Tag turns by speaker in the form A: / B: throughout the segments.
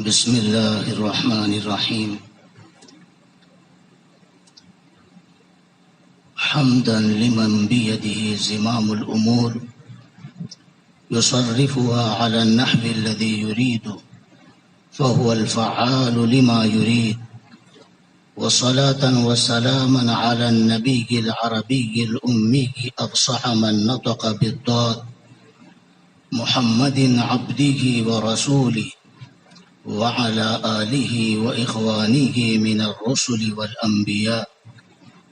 A: بسم اللہ الرحمن الرحیم حمدا لمن بیدہ زمام الامور يصرفها على النحو الذي يريد فهو الفعال لما يريد وصلاة وسلاما على النبي العربي الأمي أفصح من نطق بالضاد محمد عبده ورسوله وعلى آله وإخوانه من الرسل والأنبياء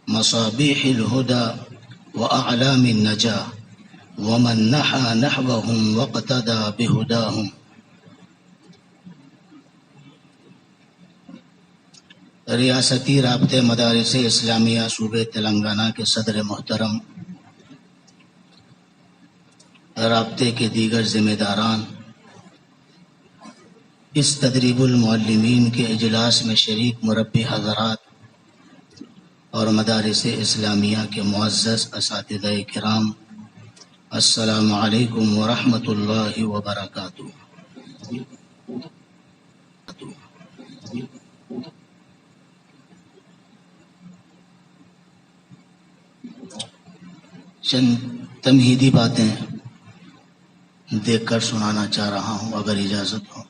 A: مصابيح الهدى وأعلام النجاة ومن نحى نحوهم واقتدى بهداهم. ریاستی رابطے مدارس اسلامیہ صوبے تلنگانہ کے صدر محترم، رابطے کے دیگر ذمہ داران، اس تدریب المعلمین کے اجلاس میں شریک مربی حضرات اور مدارس اسلامیہ کے معزز اساتذہ کرام، السلام علیکم ورحمۃ اللہ وبرکاتہ. چند تمہیدی باتیں دیکھ کر سنانا چاہ رہا ہوں اگر اجازت ہو.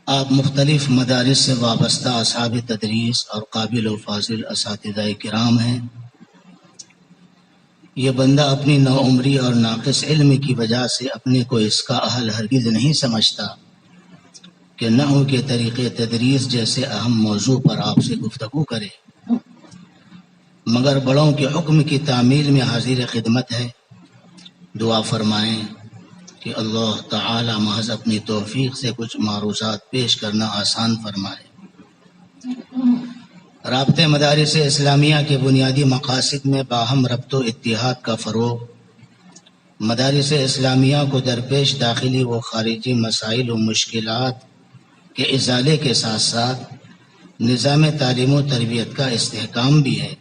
A: آپ مختلف مدارس سے وابستہ اصحاب تدریس اور قابل و فاضل اساتذہ کرام ہیں. یہ بندہ اپنی نوعمری اور ناقص علم کی وجہ سے اپنے کو اس کا اہل ہرگز نہیں سمجھتا کہ نحو کے طریقے تدریس جیسے اہم موضوع پر آپ سے گفتگو کرے، مگر بڑوں کے حکم کی تعمیل میں حاضر خدمت ہے. دعا فرمائیں کہ اللہ تعالی محض اپنی توفیق سے کچھ معروضات پیش کرنا آسان فرمائے. رابطے مدارس اسلامیہ کے بنیادی مقاصد میں باہم ربط و اتحاد کا فروغ، مدارس اسلامیہ کو درپیش داخلی و خارجی مسائل و مشکلات کے ازالے کے ساتھ ساتھ نظام تعلیم و تربیت کا استحکام بھی ہے،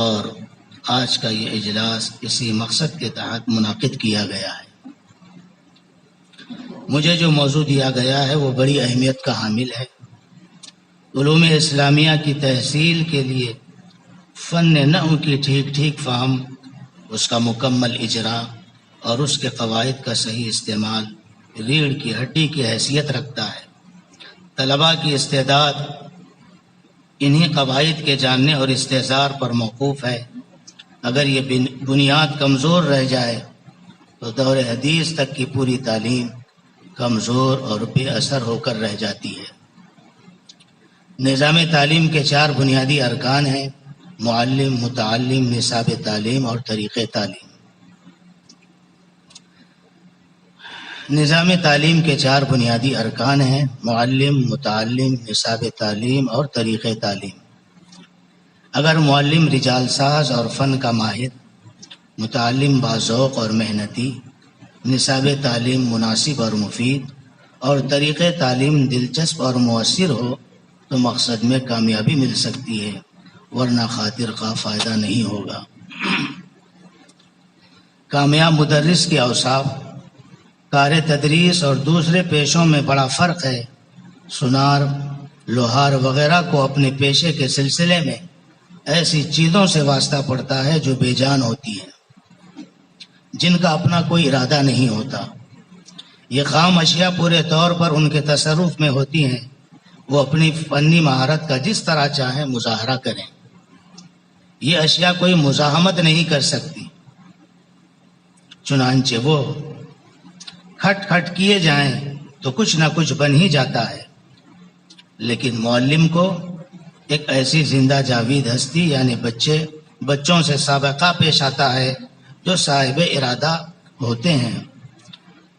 A: اور آج کا یہ اجلاس اسی مقصد کے تحت منعقد کیا گیا ہے. مجھے جو موضوع دیا گیا ہے وہ بڑی اہمیت کا حامل ہے. علوم اسلامیہ کی تحصیل کے لیے فن نحو کی ٹھیک فہم، اس کا مکمل اجرا اور اس کے قواعد کا صحیح استعمال ریڑھ کی ہڈی کی حیثیت رکھتا ہے. طلباء کی استعداد انہی قواعد کے جاننے اور استحضار پر موقوف ہے. اگر یہ بنیاد کمزور رہ جائے تو دور حدیث تک کی پوری تعلیم کمزور اور بے اثر ہو کر رہ جاتی ہے. نظام تعلیم کے 4 بنیادی ارکان ہیں: معلم، متعلم، نصاب تعلیم اور طریق تعلیم. نظام تعلیم کے 4 بنیادی ارکان ہیں: معلم، متعلم، نصاب تعلیم اور طریق تعلیم. اگر معلم رجال ساز اور فن کا ماہر، متعلم باذوق اور محنتی، نصاب تعلیم مناسب اور مفید اور طریق تعلیم دلچسپ اور مؤثر ہو تو مقصد میں کامیابی مل سکتی ہے، ورنہ خاطر کا فائدہ نہیں ہوگا. کامیاب مدرس کے اوصاف. کار تدریس اور دوسرے پیشوں میں بڑا فرق ہے. سونار، لوہار وغیرہ کو اپنے پیشے کے سلسلے میں ایسی چیزوں سے واسطہ پڑتا ہے جو بے جان ہوتی ہیں، جن کا اپنا کوئی ارادہ نہیں ہوتا. یہ خام اشیاء پورے طور پر ان کے تصرف میں ہوتی ہیں. وہ اپنی فنی مہارت کا جس طرح چاہیں مظاہرہ کریں. یہ اشیاء کوئی مزاحمت نہیں کر سکتی، چنانچہ وہ کھٹ کیے جائیں تو کچھ نہ کچھ بن ہی جاتا ہے. لیکن معلم کو ایک ایسی زندہ جاوید ہستی یعنی بچوں سے سابقہ پیش آتا ہے جو صاحب ارادہ ہوتے ہیں،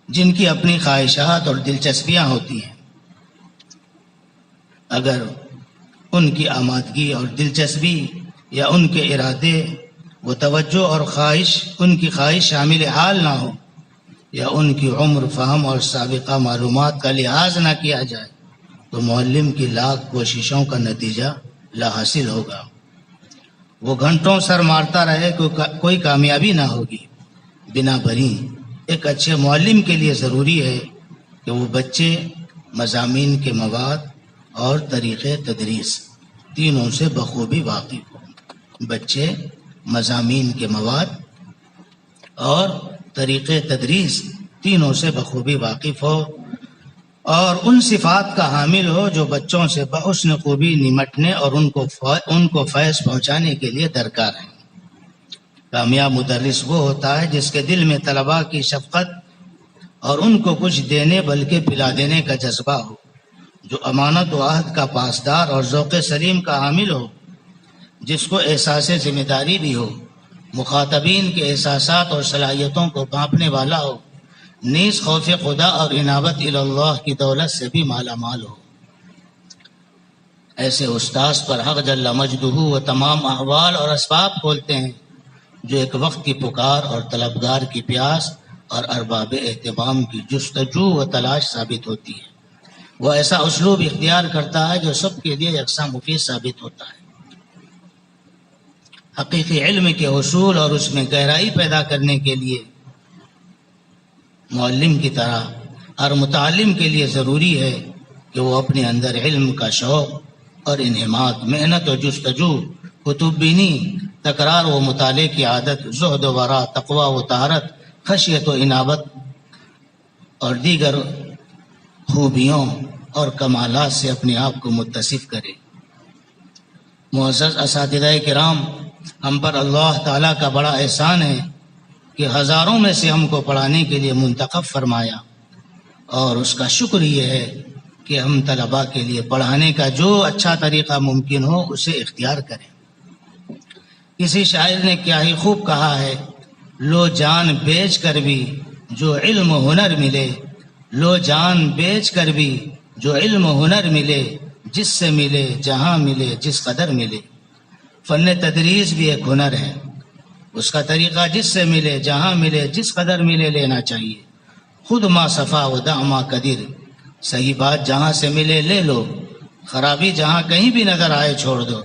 A: جن کی اپنی خواہشات اور دلچسپیاں ہوتی ہیں. اگر ان کی آمادگی اور دلچسپی یا ان کے ارادے، وہ توجہ اور ان کی خواہش شامل حال نہ ہو، یا ان کی عمر، فہم اور سابقہ معلومات کا لحاظ نہ کیا جائے تو معلم کی لاکھ کوششوں کا نتیجہ لا حاصل ہوگا. وہ گھنٹوں سر مارتا رہے کوئی کامیابی نہ ہوگی. بنا بری ایک اچھے معلم کے لیے ضروری ہے کہ وہ بچے مضامین کے مواد اور طریقے تدریس تینوں سے بخوبی واقف ہوں۔ بچے مضامین کے مواد اور طریقے تدریس تینوں سے بخوبی واقف ہو اور ان صفات کا حامل ہو جو بچوں سے بحسن خوبی نمٹنے اور ان کو فیض پہنچانے کے لیے درکار ہیں۔ کامیاب مدرس وہ ہوتا ہے جس کے دل میں طلباء کی شفقت اور ان کو کچھ دینے بلکہ پلا دینے کا جذبہ ہو، جو امانت و عہد کا پاسدار اور ذوق سلیم کا حامل ہو، جس کو احساس ذمہ داری بھی ہو، مخاطبین کے احساسات اور صلاحیتوں کو بھانپنے والا ہو، نیز خوف خدا اور انابت اللہ کی دولت سے بھی مالا مال ہو۔ ایسے استاذ پر حق جل مجدہ و تمام احوال اور اسباب کھولتے ہیں جو ایک وقت کی پکار اور طلبگار کی پیاس اور ارباب اہتمام کی جستجو و تلاش ثابت ہوتی ہے۔ وہ ایسا اسلوب اختیار کرتا ہے جو سب کے لیے یکساں مفید ثابت ہوتا ہے۔ حقیقی علم کے حصول اور اس میں گہرائی پیدا کرنے کے لیے معلم کی طرح ہر متعلم کے لیے ضروری ہے کہ وہ اپنے اندر علم کا شوق اور انہماک، محنت و جستجو، کتب بینی، تکرار و مطالعے کی عادت، زہد و ورع، تقوی و طہارت، خشیت و انابت اور دیگر خوبیوں اور کمالات سے اپنے آپ کو متصف کرے۔ معزز اساتذہ کرام، ہم پر اللہ تعالیٰ کا بڑا احسان ہے کہ ہزاروں میں سے ہم کو پڑھانے کے لیے منتخب فرمایا، اور اس کا شکر یہ ہے کہ ہم طلباء کے لیے پڑھانے کا جو اچھا طریقہ ممکن ہو اسے اختیار کریں۔ کسی شاعر نے کیا ہی خوب کہا ہے، لو جان بیچ کر بھی جو علم و ہنر ملے، لو جان بیچ کر بھی جو علم و ہنر ملے، جس سے ملے جہاں ملے جس قدر ملے۔ فن تدریس بھی ایک ہنر ہے، اس کا طریقہ جس سے ملے جہاں ملے جس قدر ملے لینا چاہیے۔ خود ما صفا و دع ما قدر، صحیح بات جہاں سے ملے لے لو، خرابی جہاں کہیں بھی نظر آئے چھوڑ دو۔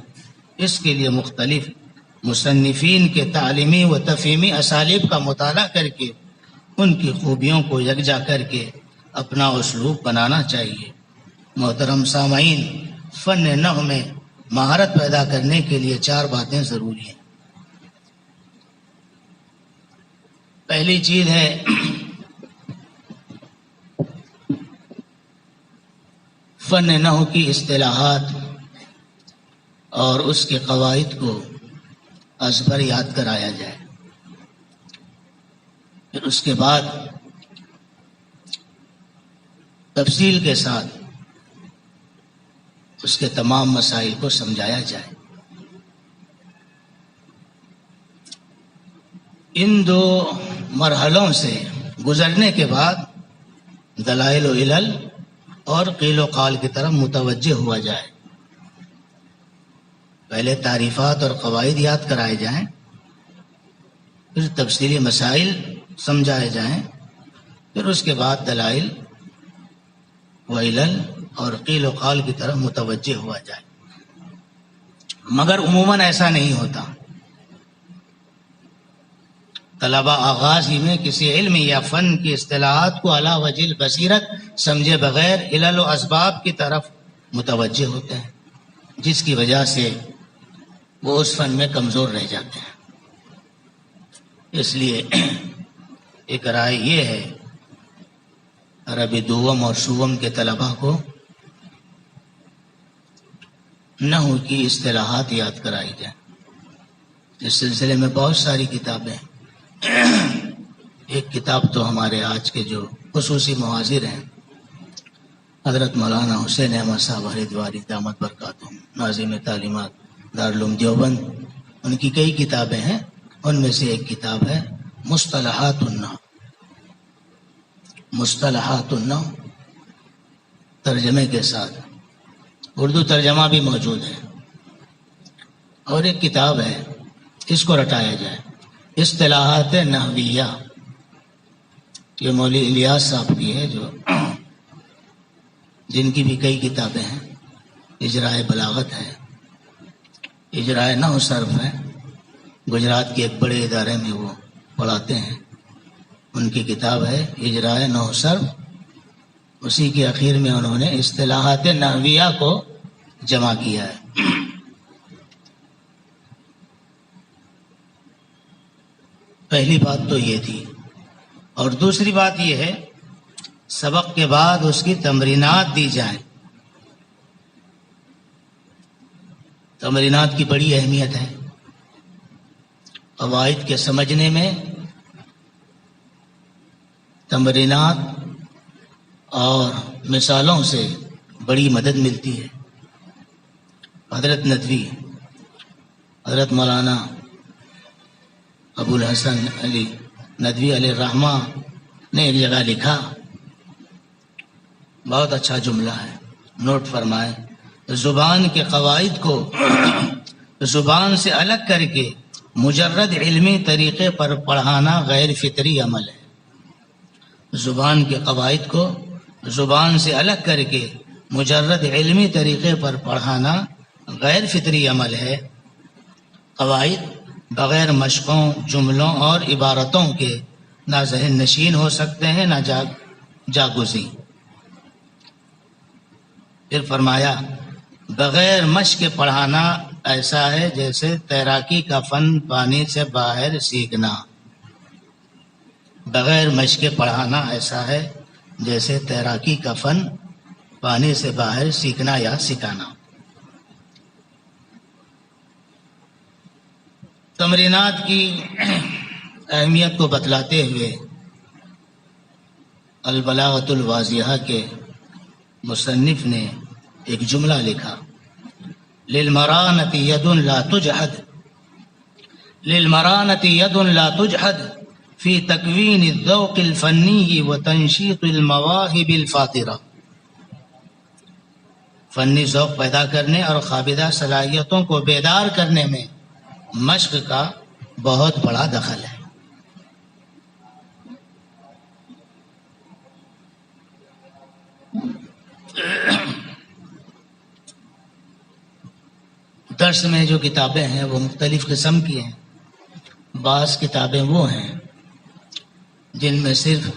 A: اس کے لیے مختلف مصنفین کے تعلیمی و تفہیمی اسالیب کا مطالعہ کر کے ان کی خوبیوں کو یکجا کر کے اپنا اسلوب بنانا چاہیے۔ محترم سامعین، فن نحو میں مہارت پیدا کرنے کے لیے 4 باتیں ضروری ہیں۔ پہلی چیز ہے فن نحو کی اصطلاحات اور اس کے قواعد کو ازبر یاد کرایا جائے۔ پھر اس کے بعد تفصیل کے ساتھ اس کے تمام مسائل کو سمجھایا جائے۔ ان 2 مرحلوں سے گزرنے کے بعد دلائل و علل اور قیل و قال کی طرف متوجہ ہوا جائے۔ پہلے تعریفات اور قواعد یاد کرائے جائیں، پھر تفصیلی مسائل سمجھائے جائیں، پھر اس کے بعد دلائل و علل اور قیل و قال کی طرف متوجہ ہوا جائے۔ مگر عموماً ایسا نہیں ہوتا۔ طلباء آغاز ہی میں کسی علم یا فن کی اصطلاحات کو علی وجہ البصیرت سمجھے بغیر علل و اسباب کی طرف متوجہ ہوتے ہیں، جس کی وجہ سے وہ اس فن میں کمزور رہ جاتے ہیں۔ اس لیے ایک رائے یہ ہے عربی دوم اور سوم کے طلباء کو نحو کی اصطلاحات یاد کرائی جائیں۔ اس سلسلے میں بہت ساری کتابیں ہیں۔ ایک کتاب تو ہمارے آج کے جو خصوصی محاضر ہیں حضرت مولانا حسین احمد صاحب ہریدواری دامت برکاتہم، ناظم تعلیمات دارالعلوم دیوبند، ان کی کئی کتابیں ہیں، ان میں سے ایک کتاب ہے مصطلحات النحو۔ مصطلحات النحو ترجمے کے ساتھ، اردو ترجمہ بھی موجود ہے، اور ایک کتاب ہے، اس کو رٹایا جائے، اصطلاحات نحویہ، یہ مولوی الیاس صاحب کی ہے، جو جن کی بھی کئی کتابیں ہیں۔ اجرائے بلاغت ہے، اجرائے نحو صرف ہے، گجرات کے ایک بڑے ادارے میں وہ پڑھاتے ہیں۔ ان کی کتاب ہے اجراء نحو صرف، اسی کے اخیر میں انہوں نے اصطلاحات نحویہ کو جمع کیا ہے۔ پہلی بات تو یہ تھی، اور دوسری بات یہ ہے سبق کے بعد اس کی تمرینات دی جائیں۔ تمرینات کی بڑی اہمیت ہے، قواعد کے سمجھنے میں تمرینات اور مثالوں سے بڑی مدد ملتی ہے۔ حضرت ندوی، حضرت مولانا ابو الحسن علی ندوی علیہ الرحمہ نے ایک جگہ لکھا، بہت اچھا جملہ ہے، نوٹ فرمائیں۔ زبان کے قواعد کو زبان سے الگ کر کے مجرد علمی طریقے پر پڑھانا غیر فطری عمل ہے۔ زبان کے قواعد کو زبان سے الگ کر کے مجرد علمی طریقے پر پڑھانا غیر فطری عمل ہے۔ قواعد بغیر مشقوں، جملوں اور عبارتوں کے نہ ذہن نشین ہو سکتے ہیں نہ جاگزیں۔ پھر فرمایا بغیر مشق کے پڑھانا ایسا ہے جیسے تیراکی کا فن پانی سے باہر سیکھنا۔ بغیر مشق کے پڑھانا ایسا ہے جیسے تیراکی کا فن پانی سے باہر سیکھنا یا سکھانا۔ تمرینات کی اہمیت کو بتلاتے ہوئے البلاغۃ الواضحہ کے مصنف نے ایک جملہ لکھا، للمرانۃ ید لا تجحد، للمرانۃ ید لا تجحد فی تکوین الذوق الفنی و تنشیط المواہب الفاطرہ۔ فنی ذوق پیدا کرنے اور قابضہ صلاحیتوں کو بیدار کرنے میں مشق کا بہت بڑا دخل ہے۔ درس میں جو کتابیں ہیں وہ مختلف قسم کی ہیں۔ بعض کتابیں وہ ہیں جن میں صرف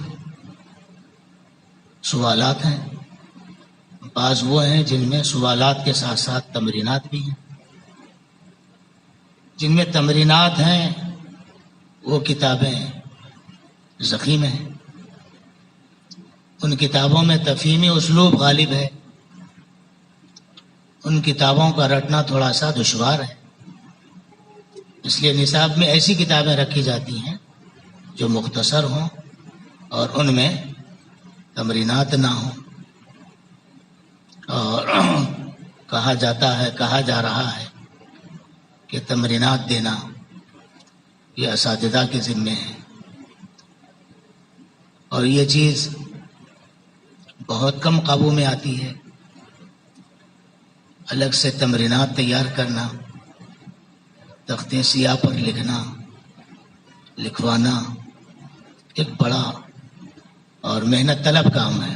A: سوالات ہیں، بعض وہ ہیں جن میں سوالات کے ساتھ ساتھ تمرینات بھی ہیں۔ جن میں تمرینات ہیں وہ کتابیں ضخیم ہیں، ان کتابوں میں تفہیمی اسلوب غالب ہے، ان کتابوں کا رٹنا تھوڑا سا دشوار ہے، اس لیے نصاب میں ایسی کتابیں رکھی جاتی ہیں جو مختصر ہوں اور ان میں تمرینات نہ ہوں، اور کہا جا رہا ہے کہ تمرینات دینا یہ اساتذہ کے ذمے ہے، اور یہ چیز بہت کم قابو میں آتی ہے۔ الگ سے تمرینات تیار کرنا، تختے سیاہ پر لکھوانا ایک بڑا اور محنت طلب کام ہے۔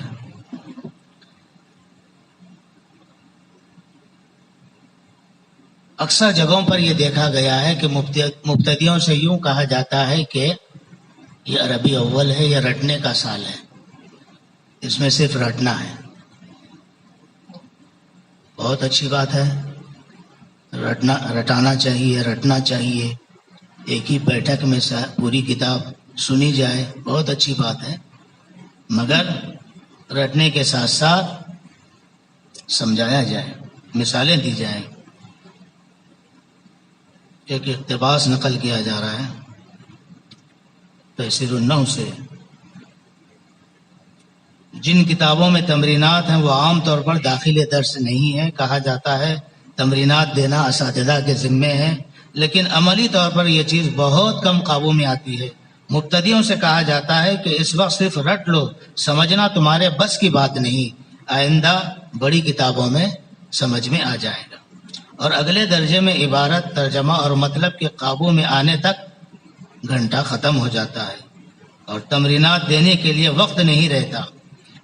A: اکثر جگہوں پر یہ دیکھا گیا ہے کہ مبتدیوں سے یوں کہا جاتا ہے کہ یہ عربی اول ہے، یہ رٹنے کا سال ہے، اس میں صرف رٹنا ہے۔ بہت اچھی بات ہے، رٹانا چاہیے، رٹنا چاہیے، ایک ہی بیٹھک میں پوری کتاب سنی جائے، بہت اچھی بات ہے، مگر رٹنے کے ساتھ ساتھ سمجھایا جائے، مثالیں دی جائیں۔ ایک اقتباس نقل کیا جا رہا ہے تیسیر النحو سے، جن کتابوں میں تمرینات ہیں وہ عام طور پر داخل درس نہیں ہے، کہا جاتا ہے تمرینات دینا اساتذہ کے ذمے ہے، لیکن عملی طور پر یہ چیز بہت کم قابو میں آتی ہے۔ مبتدیوں سے کہا جاتا ہے کہ اس وقت صرف رٹ لو، سمجھنا تمہارے بس کی بات نہیں، آئندہ بڑی کتابوں میں سمجھ میں آ جائے گا، اور اگلے درجے میں عبارت، ترجمہ اور مطلب کے قابو میں آنے تک گھنٹہ ختم ہو جاتا ہے، اور تمرینات دینے کے لیے وقت نہیں رہتا۔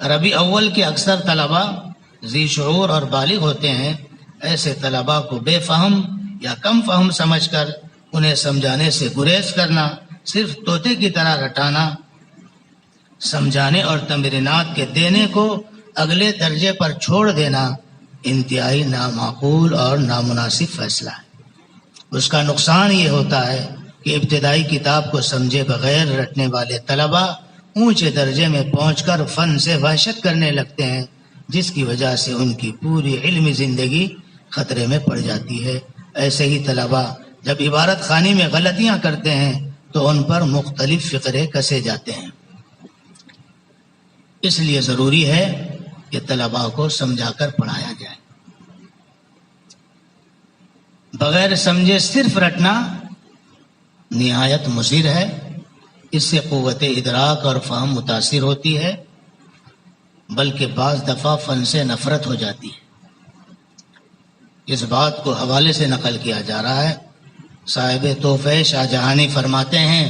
A: عربی اول کے اکثر طلباء ذی شعور اور بالغ ہوتے ہیں، ایسے طلباء کو بے فہم یا کم فہم سمجھ کر انہیں سمجھانے سے گریز کرنا، صرف طوطے کی طرح رٹانا سمجھانے اور تمرینات کے دینے کو اگلے درجے پر چھوڑ دینا انتہائی نامعقول اور نامناسب فیصلہ ہے۔ اس کا نقصان یہ ہوتا ہے کہ ابتدائی کتاب کو سمجھے بغیر رٹنے والے طلباء اونچے درجے میں پہنچ کر فن سے وحشت کرنے لگتے ہیں، جس کی وجہ سے ان کی پوری علمی زندگی خطرے میں پڑ جاتی ہے۔ ایسے ہی طلباء جب عبارت خوانی میں غلطیاں کرتے ہیں تو ان پر مختلف فقرے کسے جاتے ہیں۔ اس لیے ضروری ہے کہ طلباء کو سمجھا کر پڑھایا جائے۔ بغیر سمجھے صرف رٹنا نہایت مضر ہے۔ اس سے قوت ادراک اور فہم متاثر ہوتی ہے، بلکہ بعض دفعہ فن سے نفرت ہو جاتی ہے۔ اس بات کو حوالے سے نقل کیا جا رہا ہے۔ صاحب تحفہ شاہ جہانی فرماتے ہیں: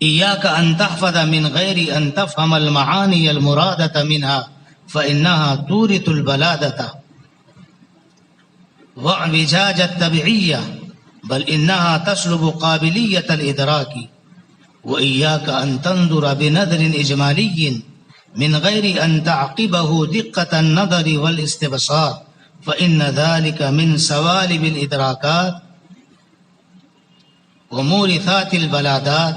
A: ایاک ان تحفظ من غیر ان تفهم المعانی المرادة منها فإنها تورث البلادة واعوجاج الطبعیہ بل انها تسلب قابلیت الادراک وإیاک ان تنظر بنظر اجمالی من غیر ان تعقبه دقة النظر والاستبصار فإن ذلك من سوالب الادراکات ومورثات البلادات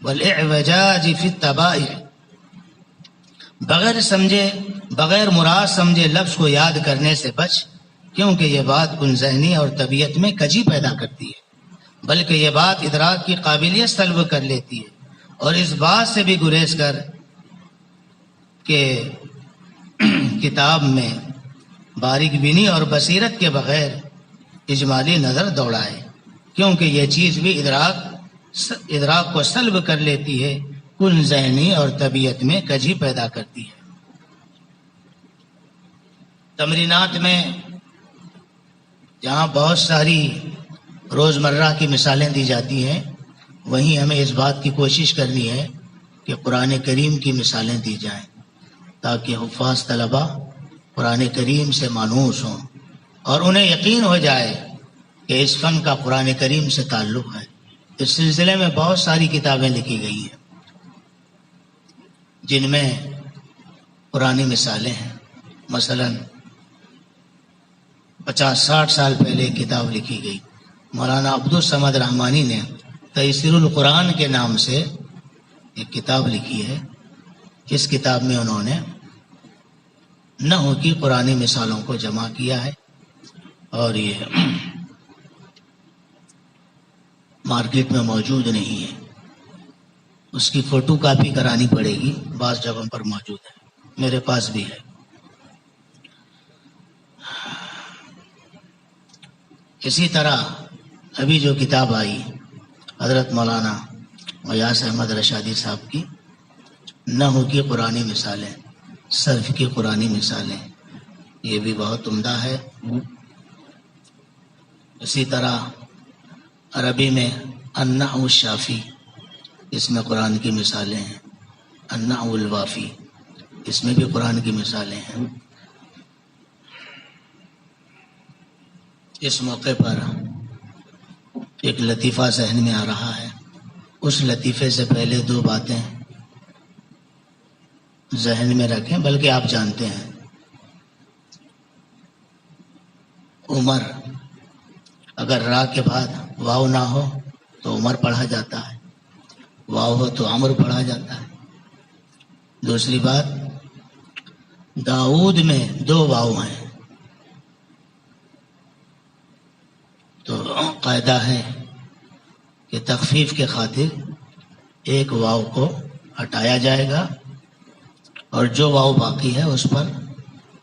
A: والاعوجاج فی الطبائع۔ بغیر سمجھے، بغیر مراد سمجھے لفظ کو یاد کرنے سے بچ، کیونکہ یہ بات کن ذہنی اور طبیعت میں کجی پیدا کرتی ہے، بلکہ یہ بات ادراک کی قابلیت طلب کر لیتی ہے۔ اور اس بات سے بھی گریز کر کہ کتاب میں باریک بینی اور بصیرت کے بغیر اجمالی نظر دوڑائے، کیونکہ یہ چیز بھی ادراک کو سلب کر لیتی ہے، کن ذہنی اور طبیعت میں کجی پیدا کرتی ہے۔ تمرینات میں جہاں بہت ساری روزمرہ کی مثالیں دی جاتی ہیں، وہیں ہمیں اس بات کی کوشش کرنی ہے کہ قرآن کریم کی مثالیں دی جائیں، تاکہ حفاظ طلباء قرآن کریم سے مانوس ہوں اور انہیں یقین ہو جائے کہ اس فن کا قرآن کریم سے تعلق ہے۔ اس سلسلے میں بہت ساری کتابیں لکھی گئی ہیں جن میں قرآنی مثالیں ہیں۔ مثلا 50-60 سال پہلے ایک کتاب لکھی گئی، مولانا عبدالصمد رحمانی نے تیسیر القرآن کے نام سے ایک کتاب لکھی ہے۔ اس کتاب میں انہوں نے نحو کی قرآنی مثالوں کو جمع کیا ہے، اور یہ مارکیٹ میں موجود نہیں ہے، اس کی فوٹو کاپی کرانی پڑے گی، بعض جگہوں پر موجود ہے، میرے پاس بھی ہے۔ اسی طرح ابھی جو کتاب آئی حضرت مولانا غیاث احمد رشادی صاحب کی، نحو کی قرآنی مثالیں، صرف کی قرآنی مثالیں، یہ بھی بہت عمدہ ہے۔ اسی طرح عربی میں النحو الشافی، اس میں قرآن کی مثالیں ہیں۔ النحو الوافی، اس میں بھی قرآن کی مثالیں ہیں۔ اس موقع پر ایک لطیفہ ذہن میں آ رہا ہے، اس لطیفے سے پہلے 2 باتیں ذہن میں رکھیں، بلکہ آپ جانتے ہیں۔ عمر، اگر را کے بعد واو نہ ہو تو عمر پڑھا جاتا ہے، واو ہو تو عمر پڑھا جاتا ہے۔ دوسری بات، داؤد میں 2 واو ہیں، تو قاعدہ ہے کہ تخفیف کے خاطر ایک واو کو ہٹایا جائے گا اور جو واو باقی ہے اس پر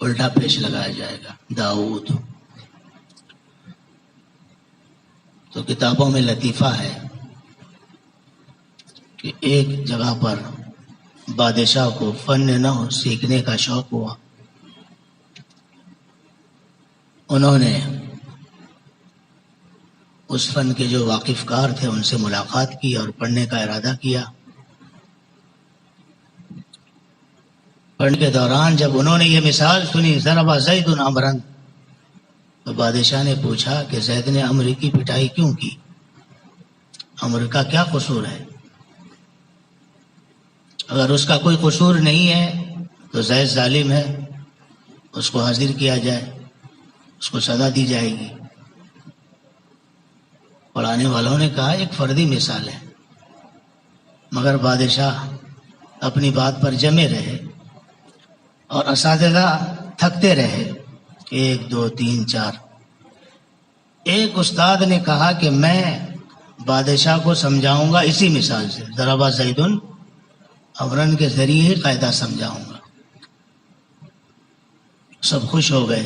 A: الٹا پیش لگایا جائے گا، داؤد۔ تو کتابوں میں لطیفہ ہے کہ ایک جگہ پر بادشاہ کو فن نحو سیکھنے کا شوق ہوا، انہوں نے اس فن کے جو واقف کار تھے ان سے ملاقات کی اور پڑھنے کا ارادہ کیا۔ پڑھنے کے دوران جب انہوں نے یہ مثال سنی، ضرب زید عمرا، تو بادشاہ نے پوچھا کہ زید نے عمر کی پٹائی کیوں کی، عمر کا کیا قصور ہے؟ اگر اس کا کوئی قصور نہیں ہے تو زید ظالم ہے، اس کو حاضر کیا جائے، اس کو سزا دی جائے گی۔ پڑھانے والوں نے کہا ایک فردی مثال ہے، مگر بادشاہ اپنی بات پر جمے رہے اور اساتذہ تھکتے رہے، 1 2 3 4۔ ایک استاد نے کہا کہ میں بادشاہ کو سمجھاؤں گا اسی مثال سے، ضرب زید عمرن کے ذریعے ہی قاعدہ سمجھاؤں گا۔ سب خوش ہو گئے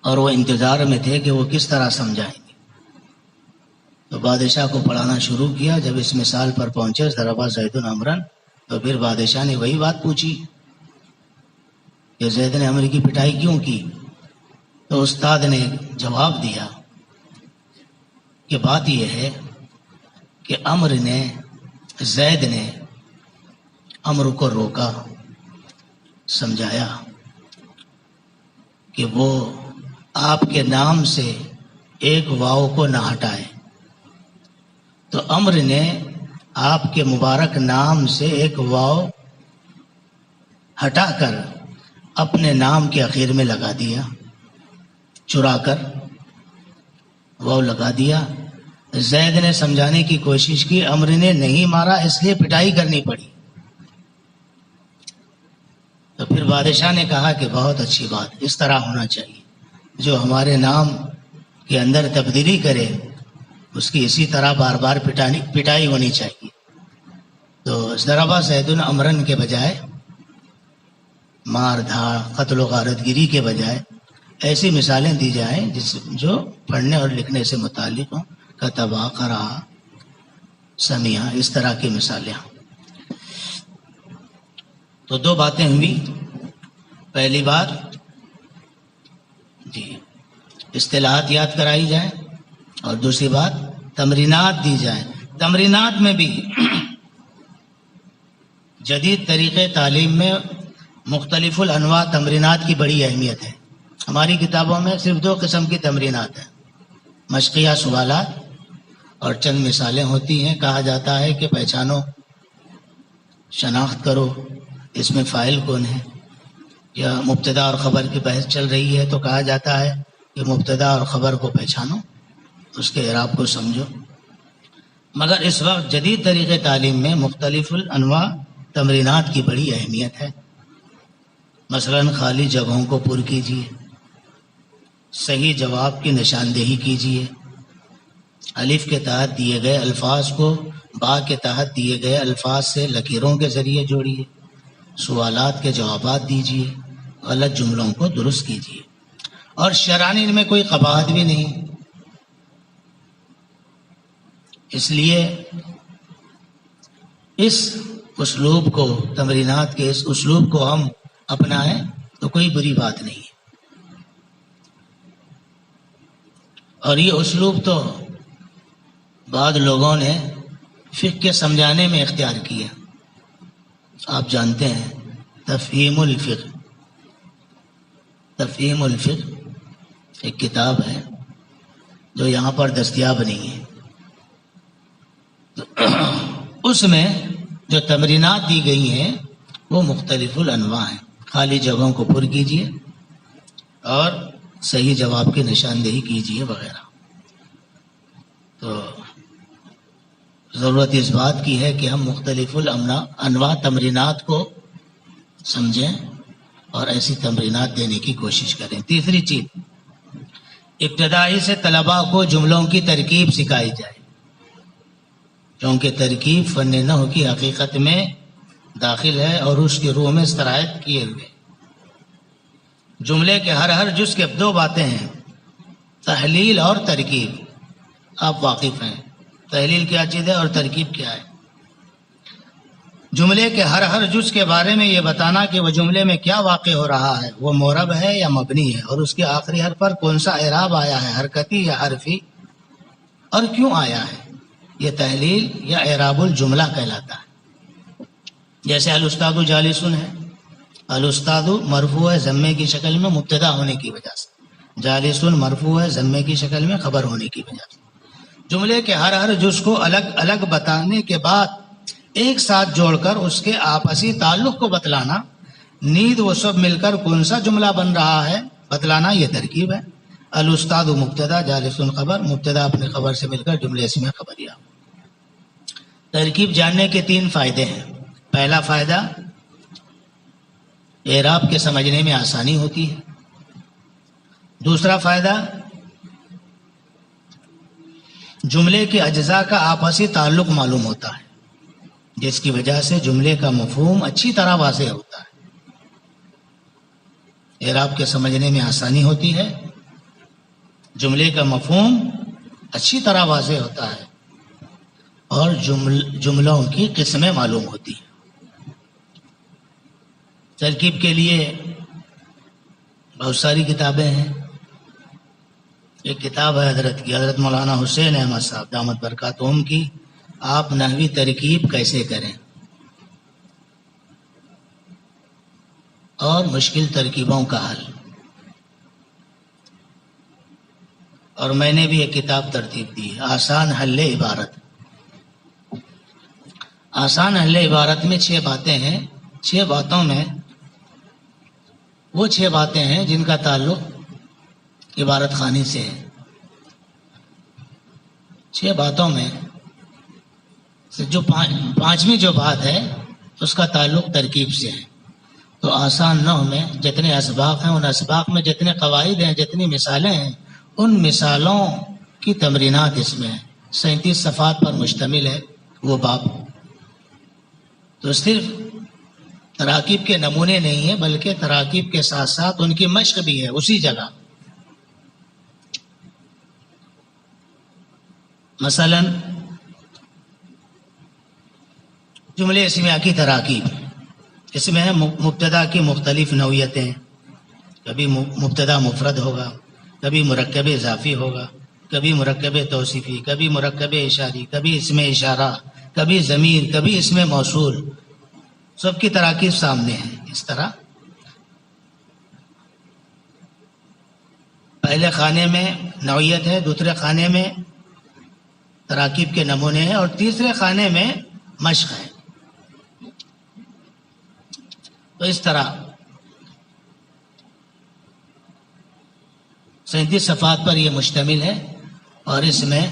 A: اور وہ انتظار میں تھے کہ وہ کس طرح سمجھائیں گے۔ تو بادشاہ کو پڑھانا شروع کیا۔ جب اس مثال پر پہنچے ضرب زید عمرن، تو پھر بادشاہ نے وہی بات پوچھی کہ زید نے عمر کی پٹائی کیوں کی؟ تو استاد نے جواب دیا کہ بات یہ ہے کہ عمر نے، زید نے عمر کو روکا، سمجھایا کہ وہ آپ کے نام سے ایک واو کو نہ ہٹائے، تو عمر نے آپ کے مبارک نام سے ایک واو ہٹا کر اپنے نام کے اخیر میں لگا دیا، چرا کر واو لگا دیا۔ زید نے سمجھانے کی کوشش کی، عمر نے نہیں مارا، اس لیے پٹائی کرنی پڑی۔ تو پھر بادشاہ نے کہا کہ بہت اچھی بات، اس طرح ہونا چاہیے، جو ہمارے نام کے اندر تبدیلی کرے اس کی اسی طرح بار بار پٹائی ہونی چاہیے۔ تو ضرب زید عمرن کے بجائے، مار دھاڑ قتل و غارت گیری کے بجائے ایسی مثالیں دی جائیں جو پڑھنے اور لکھنے سے متعلق ہوں، کتبا، قرأ، سمعا، اس طرح کی مثالیں ہوں۔ تو 2 باتیں ہوئی۔ پہلی بات جی اصطلاحات یاد کرائی جائیں، اور دوسری بات تمرینات دی جائیں۔ تمرینات میں بھی جدید طریقے تعلیم میں مختلف الانواع تمرینات کی بڑی اہمیت ہے۔ ہماری کتابوں میں صرف 2 قسم کی تمرینات ہیں، مشقیہ سوالات اور چند مثالیں ہوتی ہیں۔ کہا جاتا ہے کہ پہچانو، شناخت کرو، اس میں فاعل کون ہے، یا مبتدا اور خبر کی بحث چل رہی ہے تو کہا جاتا ہے کہ مبتدا اور خبر کو پہچانو، اس کے اعراب کو سمجھو۔ مگر اس وقت جدید طریقے تعلیم میں مختلف الانواع تمرینات کی بڑی اہمیت ہے۔ مثلا خالی جگہوں کو پر کیجیے، صحیح جواب کی نشاندہی کیجیے، الف کے تحت دیے گئے الفاظ کو با کے تحت دیے گئے الفاظ سے لکیروں کے ذریعے جوڑیے، سوالات کے جوابات دیجیے، غلط جملوں کو درست کیجیے۔ اور شرانی میں کوئی قباحت بھی نہیں، اس لیے اس اسلوب کو، تمرینات کے اس اسلوب کو ہم اپنائیں تو کوئی بری بات نہیں ہے۔ اور یہ اسلوب تو بعض لوگوں نے فقہ کے سمجھانے میں اختیار کیا۔ آپ جانتے ہیں تفہیم الفقہ، تفہیم الفقہ ایک کتاب ہے جو یہاں پر دستیاب نہیں ہے۔ اس میں جو تمرینات دی گئی ہیں وہ مختلف الانواع ہیں۔ خالی جگہوں کو پر کیجیے اور صحیح جواب کی نشاندہی کیجیے وغیرہ۔ تو ضرورت اس بات کی ہے کہ ہم مختلف الانواع تمرینات کو سمجھیں اور ایسی تمرینات دینے کی کوشش کریں۔ تیسری چیز، ابتدائی سے طلباء کو جملوں کی ترکیب سکھائی جائے، کیونکہ ترکیب فن نحو کی حقیقت میں داخل ہے اور اس کی روح میں سرایت کیے ہوئے۔ جملے کے ہر جز کے 2 باتیں ہیں، تحلیل اور ترکیب۔ آپ واقف ہیں تحلیل کیا چیز ہے اور ترکیب کیا ہے۔ جملے کے ہر جز کے بارے میں یہ بتانا کہ وہ جملے میں کیا واقع ہو رہا ہے، وہ معرب ہے یا مبنی ہے، اور اس کے آخری حرف پر کون سا اعراب آیا ہے، حرکتی یا حرفی، اور کیوں آیا ہے۔ یہ تحلیل یا اعراب الجملہ کہلاتا ہے۔ جیسے الاستاذ جالسن ہے، الاستاذ مرفوع ہے ضمے کی شکل میں مبتدا ہونے کی وجہ سے، جالسن مرفوع ہے ضمے کی شکل میں خبر ہونے کی وجہ سے۔ جملے کے ہر جز کو الگ الگ بتانے کے بعد ایک ساتھ جوڑ کر اس کے آپسی تعلق کو بتلانا، نیند وہ سب مل کر کون سا جملہ بن رہا ہے بتلانا، یہ ترکیب ہے۔ الاستاد و مبتدا جالس خبر، مبتدا اپنے خبر سے مل کر جملے اسم خبریہ۔ ترکیب جاننے کے 3 فائدے ہیں۔ پہلا فائدہ، اعراب کے سمجھنے میں آسانی ہوتی ہے۔ دوسرا فائدہ، جملے کے اجزاء کا آپسی تعلق معلوم ہوتا ہے، جس کی وجہ سے جملے کا مفہوم اچھی طرح واضح ہوتا ہے۔ اعراب کے سمجھنے میں آسانی ہوتی ہے، جملے کا مفہوم اچھی طرح واضح ہوتا ہے، اور جملوں کی قسمیں معلوم ہوتی ہیں۔ ترکیب کے لیے بہت ساری کتابیں ہیں۔ ایک کتاب ہے حضرت مولانا حسین احمد صاحب دامت برکاتہم کی، آپ نحوی ترکیب کیسے کریں اور مشکل ترکیبوں کا حل۔ اور میں نے بھی ایک کتاب ترتیب دی، آسان حل عبارت۔ آسان حل عبارت میں 6 باتیں ہیں۔ 6 باتوں میں وہ 6 باتیں ہیں جن کا تعلق عبارت خانی سے ہے۔ 6 باتوں میں جو پانچویں جو بات ہے اس کا تعلق ترکیب سے ہے۔ تو آسان نحو میں جتنے اسباق ہیں، ان اسباق میں جتنے قواعد ہیں، جتنی مثالیں ہیں، ان مثالوں کی تمرینات اس میں ہیں۔ 37 صفحات پر مشتمل ہے وہ باب۔ تو صرف تراکیب کے نمونے نہیں ہیں، بلکہ تراکیب کے ساتھ ساتھ ان کی مشق بھی ہے اسی جگہ۔ مثلا جملے اسمیہ کی تراکیب، اس میں ہے مبتدا کی مختلف نوعیتیں۔ کبھی مبتدا مفرد ہوگا، کبھی مرکب اضافی ہوگا، کبھی مرکب توصیفی، کبھی مرکب اشاری، کبھی اسم اشارہ، کبھی ضمیر، کبھی اسم موصول، سب کی تراکیب سامنے ہیں۔ اس طرح پہلے خانے میں نوعیت ہے، دوسرے خانے میں تراکیب کے نمونے ہیں، اور تیسرے خانے میں مشق ہے۔ تو اس طرح 37 صفحات پر یہ مشتمل ہے، اور اس میں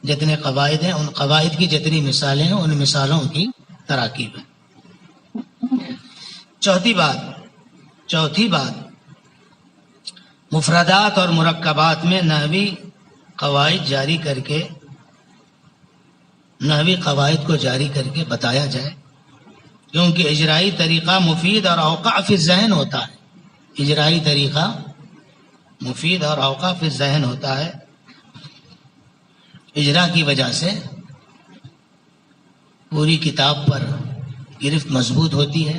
A: جتنے قواعد ہیں، ان قواعد کی جتنی مثالیں ہیں، ان مثالوں کی تراکیب ہے۔ چوتھی بات، مفردات اور مرکبات میں نحوی قواعد کو جاری کر کے بتایا جائے، کیونکہ اجرائی طریقہ مفید اور اوقع فی الذہن ہوتا ہے۔ اجرائی طریقہ مفید اور اوقع فی الذہن ہوتا ہے۔ اجرا کی وجہ سے پوری کتاب پر گرفت مضبوط ہوتی ہے۔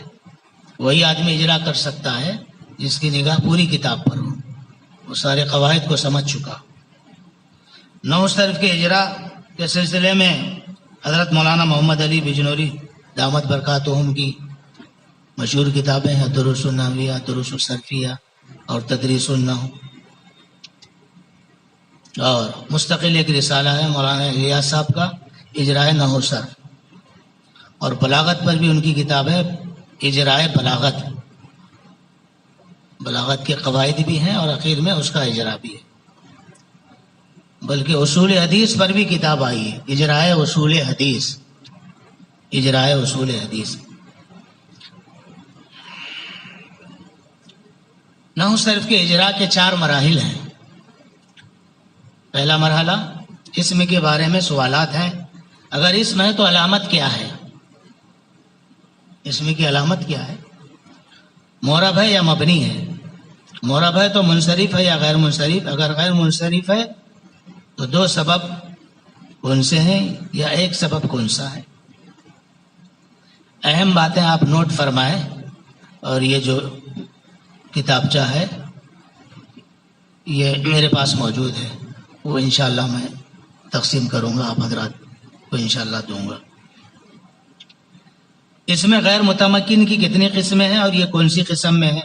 A: وہی آدمی اجرا کر سکتا ہے جس کی نگاہ پوری کتاب پر ہو، وہ سارے قواعد کو سمجھ چکا۔ نحو صرف کے اجرا کے سلسلے میں حضرت مولانا محمد علی بجنوری دامت برکاتہم کی مشہور کتابیں ہیں، دروس النحویہ، دروس الصرفیہ اور تدریس النحو، اور مستقل ایک رسالہ ہے مولانا الیاس صاحب کا اجرائے نحو صرف، اور بلاغت پر بھی ان کی کتاب ہے اجرائے بلاغت۔ بلاغت کے قواعد بھی ہیں اور اخیر میں اس کا اجرا بھی ہے۔ بلکہ اصول حدیث پر بھی کتاب آئی ہے، اجرائے اصول حدیث، اجرائے اصول حدیث۔ نحو صرف کے اجرا کے 4 مراحل ہیں۔ پہلا مرحلہ، اسم کے بارے میں سوالات ہیں۔ اگر اسم ہے تو علامت کیا ہے؟ اسم کی علامت کیا ہے؟ معرب ہے یا مبنی ہے؟ معرب ہے تو منصرف ہے یا غیر منصرف؟ اگر غیر منصرف ہے تو 2 سبب کون سے ہیں یا 1 سبب کون سا ہے؟ اہم باتیں آپ نوٹ فرمائیں، اور یہ جو کتابچہ ہے یہ میرے پاس موجود ہے، وہ انشاءاللہ میں تقسیم کروں گا، آپ حضرات کو انشاءاللہ دوں گا۔ اس میں غیر متمکن کی کتنی قسمیں ہیں اور یہ کون سی قسم میں ہے؟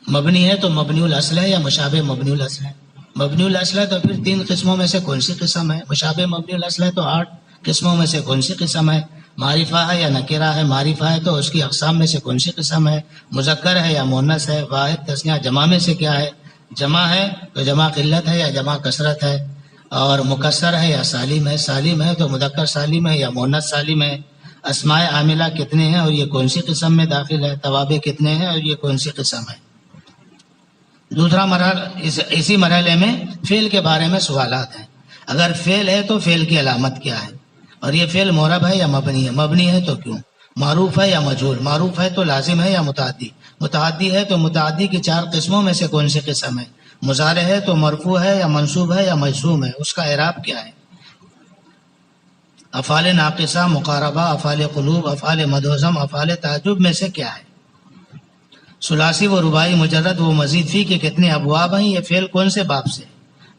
A: مبنی ہے تو مبنی الاصل ہے یا مشابہ مبنی الاصل ہے؟ مبنی الاصل ہے تو پھر 3 قسموں میں سے کون سی قسم ہے؟ مشابہ مبنی الاصل ہے تو 8 قسموں میں سے کون سی قسم ہے؟ معرفہ ہے یا نکرہ ہے؟ معرفہ ہے تو اس کی اقسام میں سے کون سی قسم ہے؟ مذکر ہے یا مؤنث ہے؟ واحد تثنیہ جمع میں سے کیا ہے؟ جمع ہے تو جمع قلت ہے یا جمع کثرت ہے؟ اور مکسر ہے یا سالم ہے؟ سالم ہے تو مذکر سالم ہے یا مؤنث سالم ہے؟ اسماء عاملہ کتنے ہیں اور یہ کون سی قسم میں داخل ہے؟ توابع کتنے ہیں اور یہ کون سی قسم ہے؟ دوسرا مرحلہ، اسی مرحلے میں فعل کے بارے میں سوالات ہیں۔ اگر فعل ہے تو فعل کی علامت کیا ہے؟ اور یہ فعل معرب ہے یا مبنی ہے؟ مبنی ہے تو کیوں؟ معروف ہے یا مجہول؟ معروف ہے تو لازم ہے یا متعدی؟ متعدی ہے تو متعدی کی 4 قسموں میں سے کون سی قسم ہے؟ مضارع ہے تو مرفوع ہے یا منصوب ہے یا مجزوم ہے؟ اس کا اعراب کیا ہے؟ افعال ناقصہ، مقاربہ، افعال قلوب، افعال مدوزم، افعال تعجب میں سے کیا ہے؟ ثلاثی و رباعی، مجرد و مزید فی کے کتنے ابواب ہیں؟ یہ فعل کون سے باب سے؟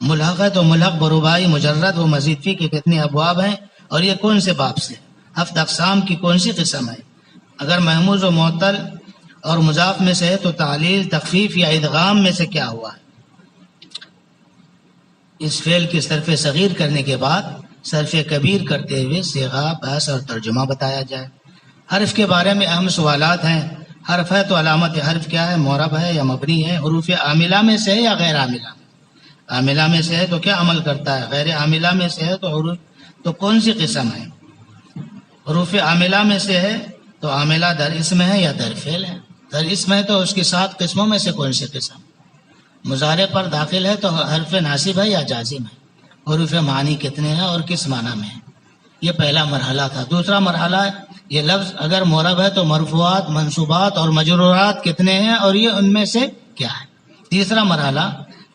A: ملحق ہے تو ملحق برباعی، مجرد و مزید فی کے کتنے ابواب ہیں اور یہ کون سے باب سے؟ 7 اقسام کی کون سی قسم ہے؟ اگر محموز و معطل اور مضاف میں سے ہے تو تعلیل، تخفیف یا ادغام میں سے کیا ہوا ہے؟ اس فعل کی صرف صغیر کرنے کے بعد صرف کبیر کرتے ہوئے صیغہ، بحث اور ترجمہ بتایا جائے۔ حرف کے بارے میں اہم سوالات ہیں۔ حرف ہے تو علامت حرف کیا ہے؟ معرب ہے یا مبنی ہے؟ حروف عاملہ میں سے ہے یا غیر عاملہ؟ عاملہ میں سے ہے تو کیا عمل کرتا ہے؟ غیر عاملہ میں سے ہے تو حروف تو کون سی قسم ہے؟ حروف عاملہ میں سے ہے تو عاملہ در اسم ہے یا در فعل ہے؟ در اسم ہے تو اس کی 7 قسموں میں سے کون سی قسم؟ مضارع پر داخل ہے تو حرف ناصب ہے یا جازم ہے؟ حروف معنی کتنے ہیں اور کس معنی میں ہے؟ یہ پہلا مرحلہ تھا۔ دوسرا مرحلہ ہے یہ لفظ اگر معرب ہے تو مرفوعات، منصوبات اور مجرورات کتنے ہیں اور یہ ان میں سے کیا ہے؟ تیسرا مرحلہ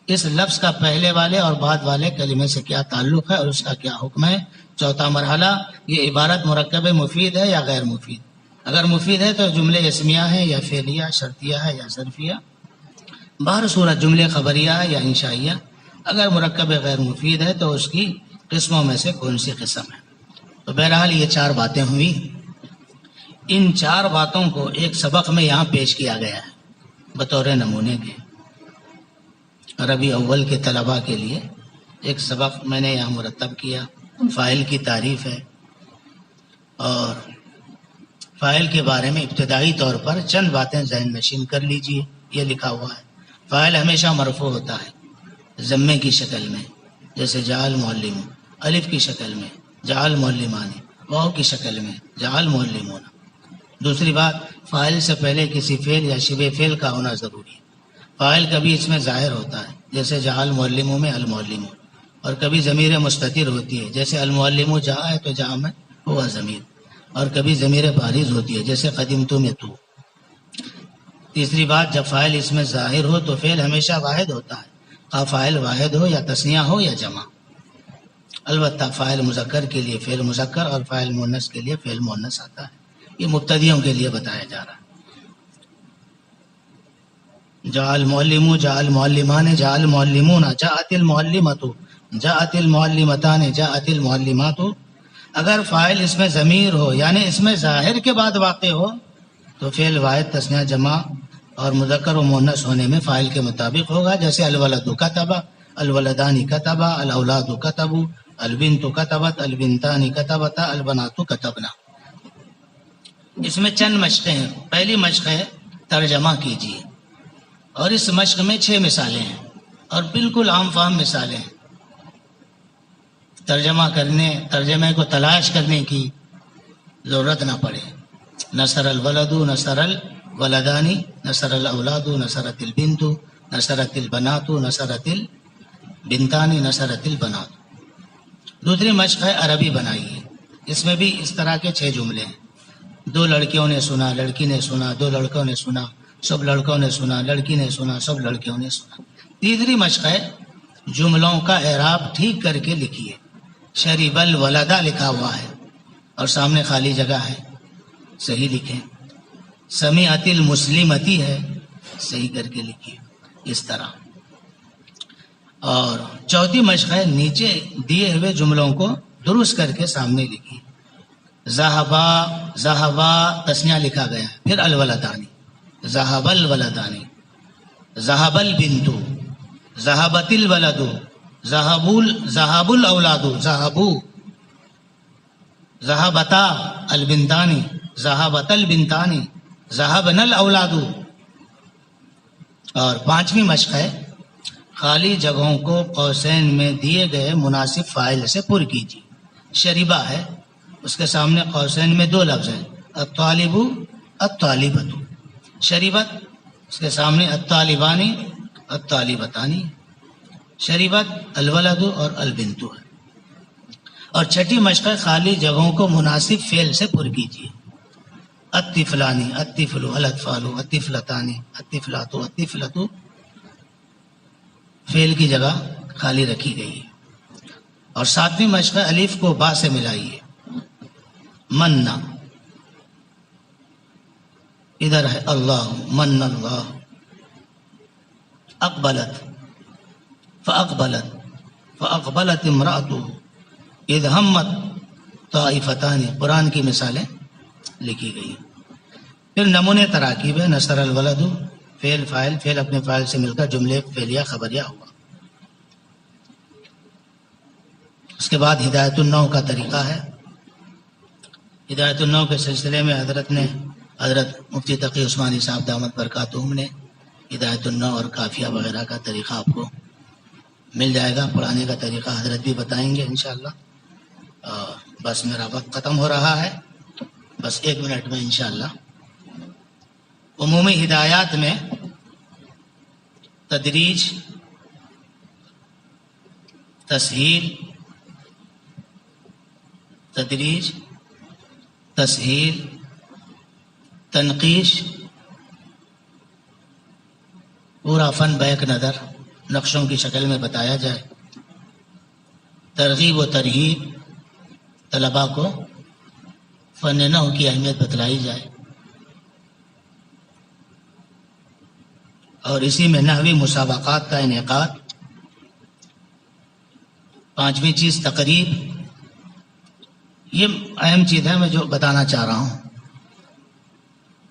A: اس لفظ کا پہلے والے اور بعد والے کلمے سے کیا تعلق ہے اور اس کا کیا حکم ہے؟ چوتھا مرحلہ یہ عبارت مرکب مفید ہے یا غیر مفید؟ اگر مفید ہے تو جملے اسمیہ ہے یا فعلیہ، شرطیہ ہے یا ظرفیہ؟ بہر صورت جملے خبریہ ہے یا انشائیہ؟ اگر مرکب غیر مفید ہے تو اس کی قسموں میں سے کون سی قسم ہے؟ تو بہرحال یہ 4 باتیں ہوئی۔ ان 4 باتوں کو ایک سبق میں یہاں پیش کیا گیا ہے بطور نمونے کے۔ عربی اول کے طلباء کے لیے ایک سبق میں نے یہاں مرتب کیا۔ فاعل کی تعریف ہے اور فاعل کے بارے میں ابتدائی طور پر چند باتیں ذہن نشین کر لیجئے۔ یہ لکھا ہوا ہے فاعل ہمیشہ مرفوع ہوتا ہے ضمے کی شکل میں، جیسے جعل معلم، الف کی شکل میں جعل معلمان، واو کی شکل میں جعل معلمون۔ دوسری بات، فاعل سے پہلے کسی فعل یا شبہ فعل کا ہونا ضروری ہے۔ فاعل کبھی اس میں ظاہر ہوتا ہے جیسے جعل معلموں میں المعلمون، اور کبھی ضمیر مستتر ہوتی ہے جیسے المعلم جہاں ہے تو جہاں میں ہوا ضمیر، اور کبھی ضمیر بارز ہوتی ہے جیسے قدمت میں تو۔ تیسری بات، جب فاعل اس میں ظاہر ہو تو فعل ہمیشہ واحد ہوتا ہے، خواہ فاعل واحد ہو یا تثنیہ ہو یا جمع۔ البتہ فاعل مذکر کے لیے فعل مذکر اور فاعل مؤنث کے لیے فعل مؤنث آتا ہے۔ یہ مبتدیوں کے لیے بتایا جا رہا ہے۔ جعل معلم، جعل معلمان، جعل معلمون، جاءت المعلمۃ، جاءت المعلمتان، جاءت المعلمات۔ اگر فاعل اس میں ضمیر ہو یعنی اس میں ظاہر کے بعد واقع ہو تو فعل واحد تثنیہ جمع اور مذکر و مؤنث ہونے میں فاعل کے مطابق ہوگا، جیسے الولد کتب، الولدان کتب، الاولاد کتبوا، البنت کتبت، البنتان کتبتا، البنات کتبنا۔ اس میں چند مشقیں ہیں۔ پہلی مشق ہے ترجمہ کیجیے، اور اس مشق میں 6 مثالیں ہیں اور بالکل عام فہم مثالیں ہیں۔ ترجمے کو تلاش کرنے کی ضرورت نہ پڑے۔ نصر الولد، نصر الولدانی، نصر الاولاد، نصرت البنت، نصرت البنات، نصرت البنتانی، نصرت البنات۔ دوسری مشق ہے عربی بنائیے۔ اس میں بھی اس طرح کے 6 جملے ہیں۔ 2 لڑکیوں نے سنا، لڑکی نے سنا، 2 لڑکوں نے سنا، سب لڑکوں نے سنا، لڑکی نے سنا، سب لڑکیوں نے سنا۔ تیسری مشق ہے جملوں کا اعراب ٹھیک کر کے لکھیے۔ شریب الولدہ لکھا ہوا ہے اور سامنے خالی جگہ ہے، صحیح لکھیں۔ سمیعت المسلمتی ہے، صحیح کر کے لکھیے اس طرح۔ اور چوتھی مشق ہے نیچے دیے ہوئے جملوں کو درست کر کے سامنے لکھیے۔ ذہبا، ذہبا تسنیہ لکھا گیا ہے، پھر الولدانی، ذہب الولدانی، ذہب البنت، ذہبت الولد، ذہب الاولاد، ذہبوا، ذہبتا البنتانی، ذہبت البنتانی، ذہبن الاولاد۔ اور 5ویں مشق ہے خالی جگہوں کو قوسین میں دیے گئے مناسب فاعل سے پر کیجیے۔ شریبہ ہے، اس کے سامنے قوسین میں 2 لفظ ہیں، الطالب الطالبۃ۔ شریبت، اس کے سامنے الطالبانی الطالبتانی۔ شریبت الولد اور البنت ہے۔ اور 6ٹھی مشق ہے خالی جگہوں کو مناسب فعل سے پر کیجیے۔ الطفلانی، الطفل، الاطفال، الطفلتانی، الطفلات، الطفلۃ۔ فعل کی جگہ خالی رکھی گئی ہے۔ اور 7ویں مشق ہے الف کو با سے ملائیے۔ مننا، ادھر ہے اللہ، من اللہ۔ اقبلت، فاقبلت، فاقبلت امرأتہ، اذ ہمت طائفتان۔ قرآن کی مثالیں لکھی گئی۔ پھر نمونے تراکیب ہے، نصر الولد، فعل فاعل، فعل اپنے فاعل سے مل کر جملے فعلیہ خبریہ ہوا۔ اس کے بعد ہدایت النوع کا طریقہ ہے۔ ہدایت النوع کے سلسلے میں حضرت مفتی تقی عثمانی صاحب دامت برکاتہم نے ہدایت النوع اور قافیہ وغیرہ کا طریقہ آپ کو مل جائے گا۔ پڑھانے کا طریقہ حضرت بھی بتائیں گے انشاءاللہ۔ بس میرا وقت ختم ہو رہا ہے، بس 1 منٹ میں انشاءاللہ۔ عمومی ہدایات میں تدریج، تسہیل، تدریج، تسہیل، تنقیش، پورا فن بیک نظر نقشوں کی شکل میں بتایا جائے، ترغیب و ترہیب، طلباء کو فن نحو کی اہمیت بتلائی جائے، اور اسی میں نحوی مسابقات کا انعقاد۔ 5ویں چیز تقریب، یہ اہم چیز ہے میں جو بتانا چاہ رہا ہوں۔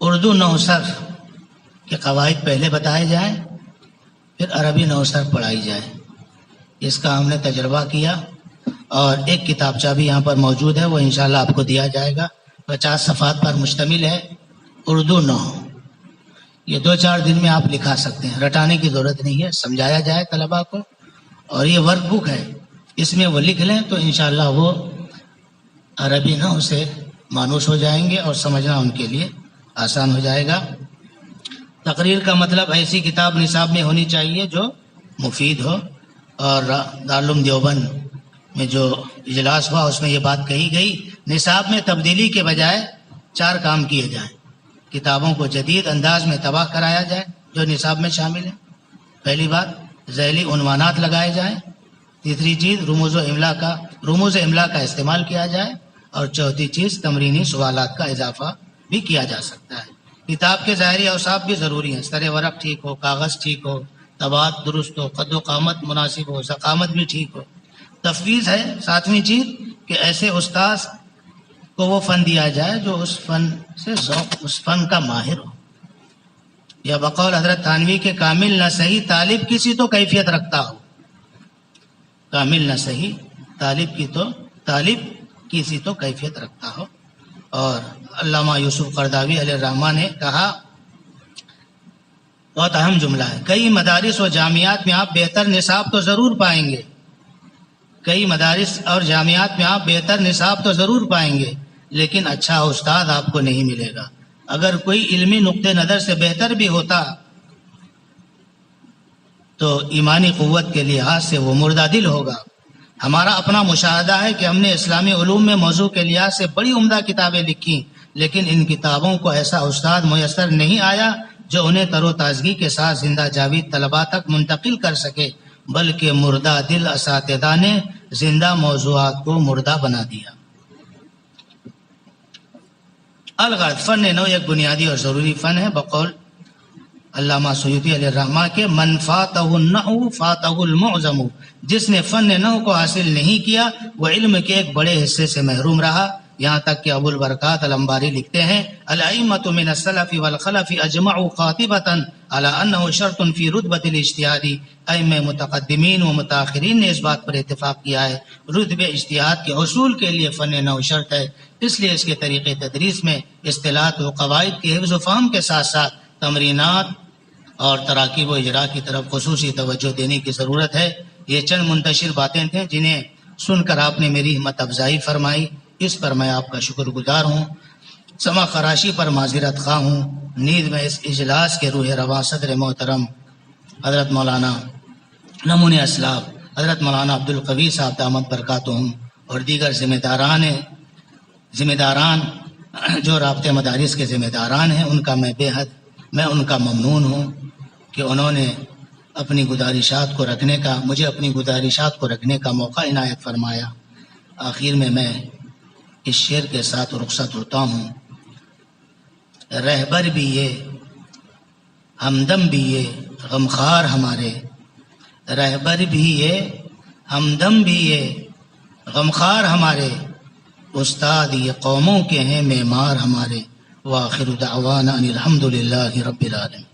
A: اردو نحو صرف کے قواعد پہلے بتائے جائیں، پھر عربی نحو صرف پڑھائی جائے۔ اس کا ہم نے تجربہ کیا، اور ایک کتابچہ بھی یہاں پر موجود ہے، وہ انشاءاللہ آپ کو دیا جائے گا۔ 50 صفحات پر مشتمل ہے اردو نحو۔ یہ 2-4 دن میں آپ لکھا سکتے ہیں، رٹانے کی ضرورت نہیں ہے، سمجھایا جائے طلباء کو۔ اور یہ ورک بک ہے، اس میں وہ لکھ لیں تو انشاءاللہ وہ عربی نحو سے مانوس ہو جائیں گے، اور سمجھنا ان کے لیے آسان ہو جائے گا۔ تقریر کا مطلب ایسی کتاب نصاب میں ہونی چاہیے جو مفید ہو، اور دارالعلوم دیوبند میں جو اجلاس ہوا اس میں یہ بات کہی گئی، نصاب میں تبدیلی کے بجائے 4 کام کیے جائیں۔ کتابوں کو جدید انداز میں طبع کرایا جائے جو نصاب میں شامل ہیں۔ پہلی بات، ذیلی عنوانات لگائے جائیں۔ تیسری چیز، رموز املا کا استعمال کیا جائے، اور چوتھی چیز، تمرینی سوالات کا اضافہ بھی کیا جا سکتا ہے۔ کتاب کے ظاہری اوصاف بھی ضروری ہیں، سر ورق ٹھیک ہو، کاغذ ٹھیک ہو، طباعت درست ہو، قد و قامت مناسب ہو، ضخامت بھی ٹھیک ہو۔ تفویض ہے 7ویں چیز، کہ ایسے استاذ کو وہ فن دیا جائے جو اس فن سے ذوق، اس فن کا ماہر ہو۔ یا بقول حضرت تھانوی کے کامل نہ صحیح طالب کسی تو کیفیت رکھتا ہو، کامل نہ صحیح طالب کسی تو کیفیت رکھتا ہو۔ اور علامہ یوسف قرداوی علیہ الرحمٰ نے کہا، بہت اہم جملہ ہے، کئی مدارس و جامعات میں آپ بہتر نصاب تو ضرور پائیں گے، کئی مدارس اور جامعات میں آپ بہتر نصاب تو ضرور پائیں گے، لیکن اچھا استاد آپ کو نہیں ملے گا۔ اگر کوئی علمی نقطہ نظر سے بہتر بھی ہوتا تو ایمانی قوت کے لحاظ سے وہ مردہ دل ہوگا۔ ہمارا اپنا مشاہدہ ہے کہ ہم نے اسلامی علوم میں موضوع کے لحاظ سے بڑی عمدہ کتابیں لکھی، لیکن ان کتابوں کو ایسا استاد میسر نہیں آیا جو انہیں تر و تازگی کے ساتھ زندہ جاوید طلباء تک منتقل کر سکے، بلکہ مردہ دل اساتذہ نے زندہ موضوعات کو مردہ بنا دیا۔ الغرض، فن نحو ایک بنیادی اور ضروری فن ہے، بقول علامہ سیوطی علیہ الرحمٰ کے، من فاتہ النحو فاتہ المعظم، جس نے فن نحو کو حاصل نہیں کیا وہ علم کے ایک بڑے حصے سے محروم رہا۔ یہاں تک کہ ابو البرکات الانباری لکھتے ہیں الائمۃ من السلف والخلف اجمعوا قاطبۃ علی انہ شرط فی رتبۃ الاجتہاد، ائمہ متقدمین و متاخرین نے اس بات پر اتفاق کیا ہے رتبہ اجتہاد کے حصول کے لیے فن نحو شرط ہے، اس لیے اس کے طریقے تدریس میں اصطلاحات و قواعد کی حفظ و فہم کے ساتھ ساتھ تمرینات اور تراکیب و اجراء کی طرف خصوصی توجہ دینے کی ضرورت ہے۔ یہ چند منتشر باتیں تھیں جنہیں سن کر آپ نے میری ہمت افزائی فرمائی، اس پر میں آپ کا شکر گزار ہوں۔ سما خراشی پر معذرت خواہ ہوں۔ نیز میں اس اجلاس کے روح رواں صدر محترم حضرت مولانا نمون اسلاف حضرت مولانا عبدالقوی صاحب دامت برکاتہم اور دیگر ذمہ داران جو رابطہ مدارس کے ذمہ داران ہیں، ان کا میں ان کا ممنون ہوں کہ انہوں نے مجھے اپنی گزارشات کو رکھنے کا موقع عنایت فرمایا۔ آخر میں اس شعر کے ساتھ رخصت ہوتا ہوں۔ رہبر بھی یہ ہمدم بھی یہ غمخوار ہمارے، رہبر بھی یہ ہمدم بھی یہ غمخوار ہمارے، استاد یہ قوموں کے ہیں معمار ہمارے۔ وآخر دعوانا ان الحمد للہ رب العالمین۔